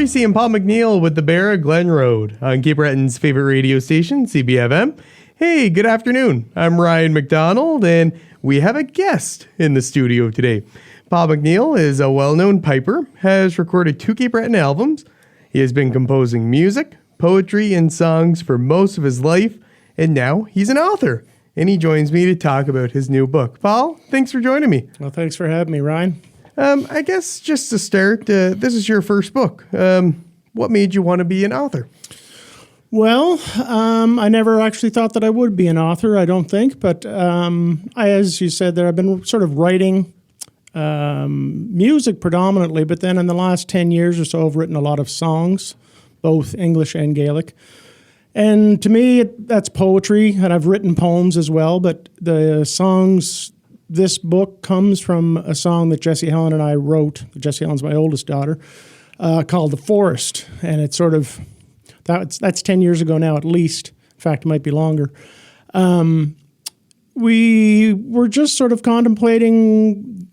Morrissey and Paul MacNeil with the Bear of Glen Road on Cape Breton's favorite radio station, CBFM. Hey, good afternoon. I'm Ryan MacDonald, and we have a guest in the studio today. Paul MacNeil is a well-known piper, has recorded 2 Cape Breton albums. He has been composing music, poetry, and songs for most of his life, and now he's an author. And he joins me to talk about his new book. Paul, thanks for joining me. Well, thanks for having me, Ryan. I guess just to start, this is your first book. What made you want to be an author? Well, I never actually thought that I would be an author, I don't think. But as you said there, I've been sort of writing music predominantly. But then in the last 10 years or so, I've written a lot of songs, both English and Gaelic. And to me, that's poetry. And I've written poems as well. But the songs... This book comes from a song that Jessie Helen and I wrote. Jessie Helen's my oldest daughter, called "The Forest," and it's sort of that's 10 years ago now, at least. In fact, it might be longer. We were just sort of contemplating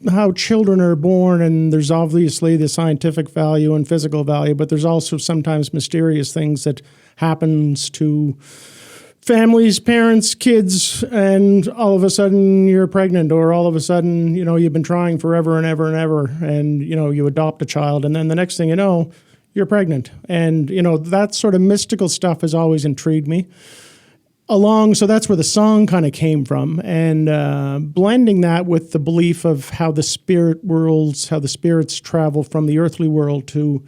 how children are born, and there's obviously the scientific value and physical value, but there's also sometimes mysterious things that happens to families, parents, kids, and all of a sudden you're pregnant, or all of a sudden, you've been trying forever and ever and ever, and, you adopt a child, and then the next thing you know, you're pregnant. And, that sort of mystical stuff has always intrigued me. So that's where the song kind of came from, and blending that with the belief of how the spirits travel from the earthly world to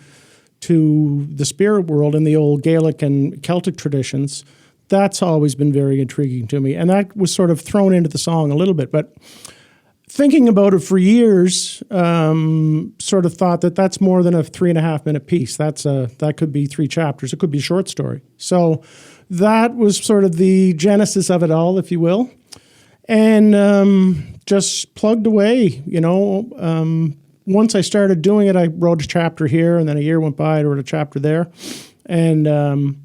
the spirit world in the old Gaelic and Celtic traditions. That's always been very intriguing to me. And that was sort of thrown into the song a little bit. But thinking about it for years, sort of thought that that's more than a 3.5-minute piece. That could be 3 chapters. It could be a short story. So that was sort of the genesis of it all, if you will. And just plugged away, Once I started doing it, I wrote a chapter here, and then a year went by, I wrote a chapter there. And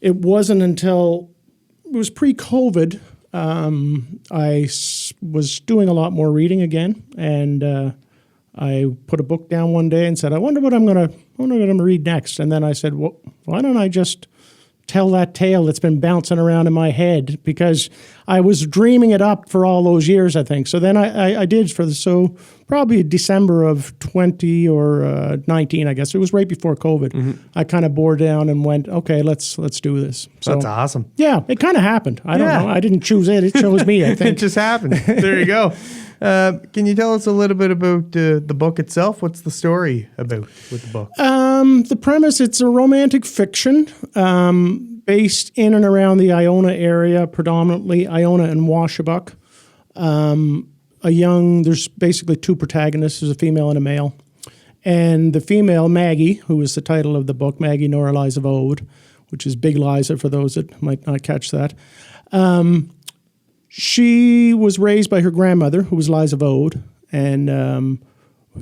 it wasn't until it was pre-COVID, I was doing a lot more reading again, and I put a book down one day and said, I wonder what I'm gonna read next. And then I said, well, why don't I just tell that tale that's been bouncing around in my head, because I was dreaming it up for all those years, I think. So then I did probably December of 20 or 19, I guess. It was right before COVID. Mm-hmm. I kind of bore down and went, okay, let's do this. So that's awesome. Yeah, it kind of happened. I don't know. I didn't choose it. It chose me, I think. It just happened. There you go. Can you tell us a little bit about the book itself? What's the story about with the book? The premise, it's a romantic fiction based in and around the Iona area, predominantly Iona and Washabuck. There's basically 2 protagonists, there's a female and a male. And the female, Maggie, who is the title of the book, Maggie Nora Liza Ode, which is Big Liza for those that might not catch that. She was raised by her grandmother, who was Liza Ode, and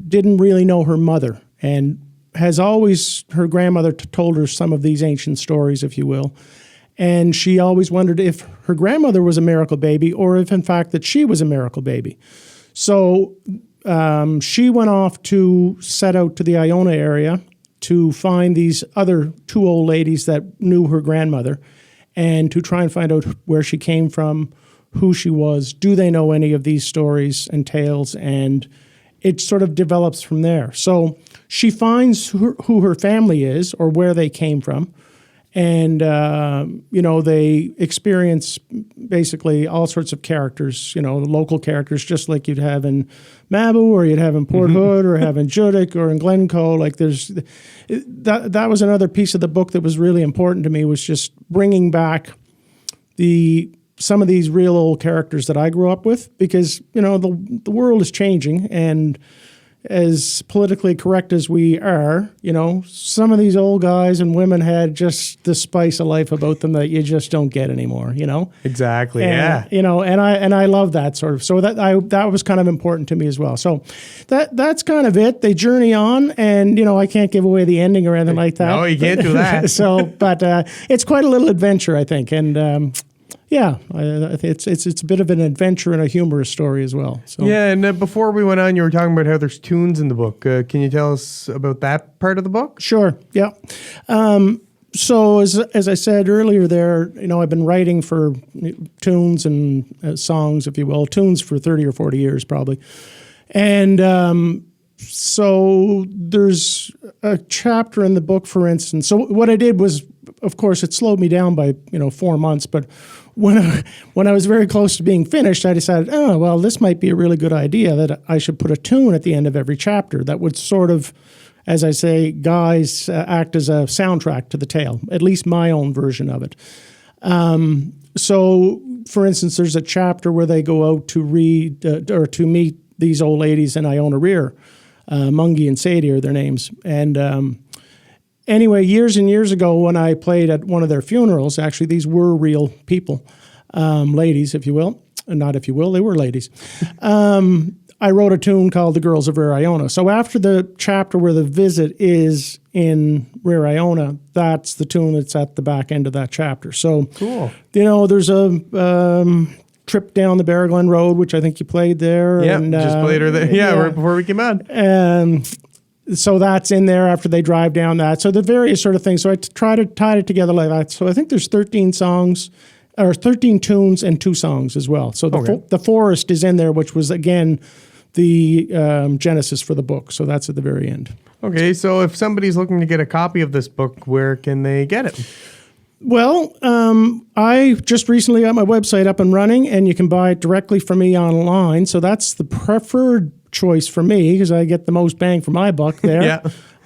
didn't really know her mother. And her grandmother told her some of these ancient stories, if you will. And she always wondered if her grandmother was a miracle baby, or if, in fact, that she was a miracle baby. So she went off to set out to the Iona area to find these other 2 old ladies that knew her grandmother, and to try and find out where she came from, who she was, do they know any of these stories and tales, and it sort of develops from there. So she finds who her family is, or where they came from, and, they experience basically all sorts of characters, local characters, just like you'd have in Mabou, or you'd have in Port Hood, or have in Judic, or in Glencoe. Like that was another piece of the book that was really important to me, was just bringing back some of these real old characters that I grew up with, because, the world is changing, and as politically correct as we are, some of these old guys and women had just the spice of life about them that you just don't get anymore, Exactly, and, and I love that sort of, so that was kind of important to me as well. So that's kind of it. They journey on, and, I can't give away the ending or anything like that. No, you can't do that. But it's quite a little adventure, I think, and Yeah, I think it's a bit of an adventure and a humorous story as well. So. Yeah, and before we went on, you were talking about how there's tunes in the book. Can you tell us about that part of the book? Sure. Yeah. So as I said earlier, there, I've been writing for tunes and songs, if you will, tunes for 30 or 40 years probably, and so there's a chapter in the book, for instance. So what I did was, of course, it slowed me down by 4 months, but when I was very close to being finished, I decided, this might be a really good idea that I should put a tune at the end of every chapter that would sort of, as I say, guys, act as a soundtrack to the tale, at least my own version of it. So, for instance, there's a chapter where they go out to read or to meet these old ladies in Iona Rear. Mungie and Sadie are their names. And anyway, years and years ago when I played at one of their funerals, actually these were real people, ladies, if you will. Not if you will, they were ladies. I wrote a tune called The Girls of Rear Iona. So after the chapter where the visit is in Rear Iona, that's the tune that's at the back end of that chapter. So, cool. There's a trip down the Bear Glen Road, which I think you played there. Yeah, and, just played her there. Yeah, right before we came on. So that's in there after they drive down that. So the various sort of things. So I try to tie it together like that. So I think there's 13 songs, or 13 tunes and 2 songs as well. So the forest is in there, which was, again, the genesis for the book. So that's at the very end. Okay, so if somebody's looking to get a copy of this book, where can they get it? Well, I just recently got my website up and running, and you can buy it directly from me online. So that's the preferred choice for me because I get the most bang for my buck there.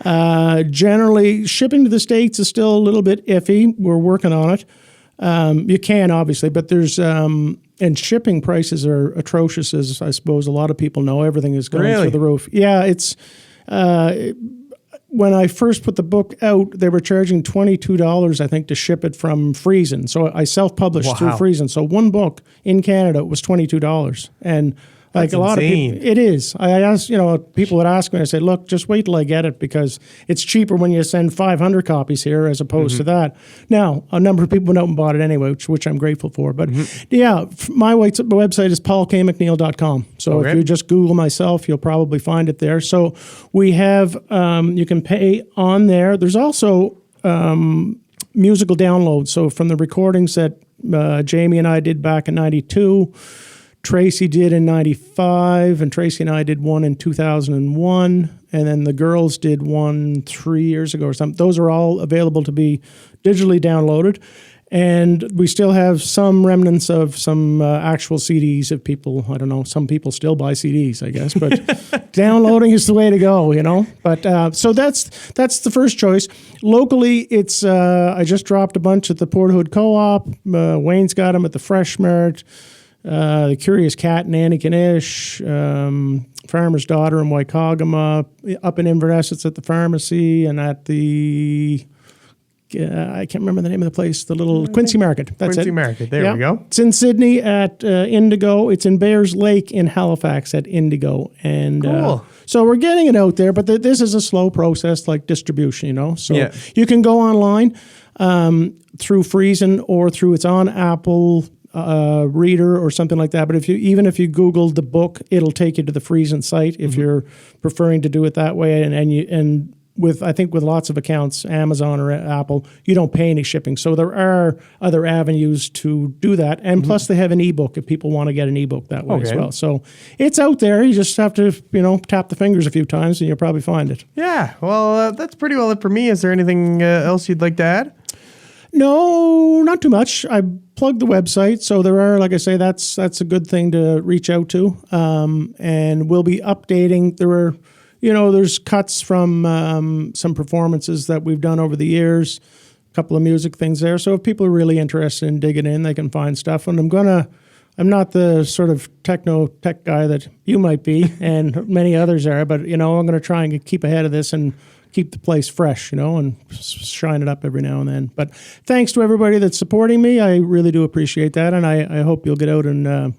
Yeah. Generally, shipping to the States is still a little bit iffy. We're working on it. You can, obviously, but there's... and shipping prices are atrocious, as I suppose a lot of people know. Everything is going through the roof. Yeah, it's... when I first put the book out, they were charging $22, I think, to ship it from Friesen. So I self-published through Friesen. So one book in Canada was $22. And like that's a lot insane. of people, it is. I asked, people would ask me, I said, look, just wait till I get it because it's cheaper when you send 500 copies here as opposed to that. Now, a number of people went out and bought it anyway, which I'm grateful for. But yeah, my website is paulkmcneil.com. So if you just Google myself, you'll probably find it there. So we have, you can pay on there. There's also musical downloads. So from the recordings that Jamie and I did back in 92, Tracy did in 95, and Tracy and I did one in 2001, and then the girls did one 3 years ago or something. Those are all available to be digitally downloaded, and we still have some remnants of some actual CDs if people, I don't know, some people still buy CDs, I guess, but downloading is the way to go, But so that's the first choice. Locally, it's I just dropped a bunch at the Port Hood Co-op. Wayne's got them at the Fresh Mart. The Curious Cat in Antigonish, Farmer's Daughter in Waikagama, up in Inverness, it's at the pharmacy, and at the, I can't remember the name of the place, the little Quincy Market. That's Quincy it. Market, there we go. It's in Sydney at Indigo. It's in Bayers Lake in Halifax at Indigo. And cool. So we're getting it out there, but this is a slow process like distribution, So you can go online through Friesen or through it's on Apple reader or something like that. But if you Google the book, it'll take you to the Friesen site if you're preferring to do it that way. And with lots of accounts, Amazon or Apple, you don't pay any shipping. So there are other avenues to do that. And plus they have an ebook if people want to get an ebook that way as well. So it's out there. You just have to, tap the fingers a few times and you'll probably find it. Yeah. Well, that's pretty well it for me. Is there anything else you'd like to add? No, not too much. I plugged the website, so there are, like I say, that's a good thing to reach out to. And we'll be updating. There's cuts from some performances that we've done over the years, a couple of music things there. So if people are really interested in digging in, they can find stuff. And I'm not the sort of tech guy that you might be, and many others are, but I'm going to try and keep ahead of this and keep the place fresh, and shine it up every now and then. But thanks to everybody that's supporting me. I really do appreciate that, and I hope you'll get out and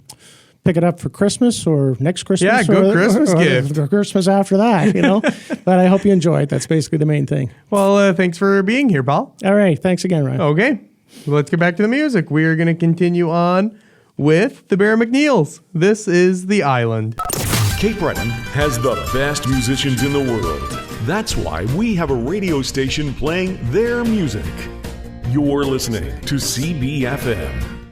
pick it up for Christmas or next Christmas. Yeah, good Christmas gift. Or Christmas after that, But I hope you enjoy it. That's basically the main thing. Well, thanks for being here, Paul. All right. Thanks again, Ryan. Okay. let's get back to the music. We are going to continue on with the Bear MacNeils. This is The Island. Cape Breton has the best musicians in the world. That's why we have a radio station playing their music. You're listening to CBFM.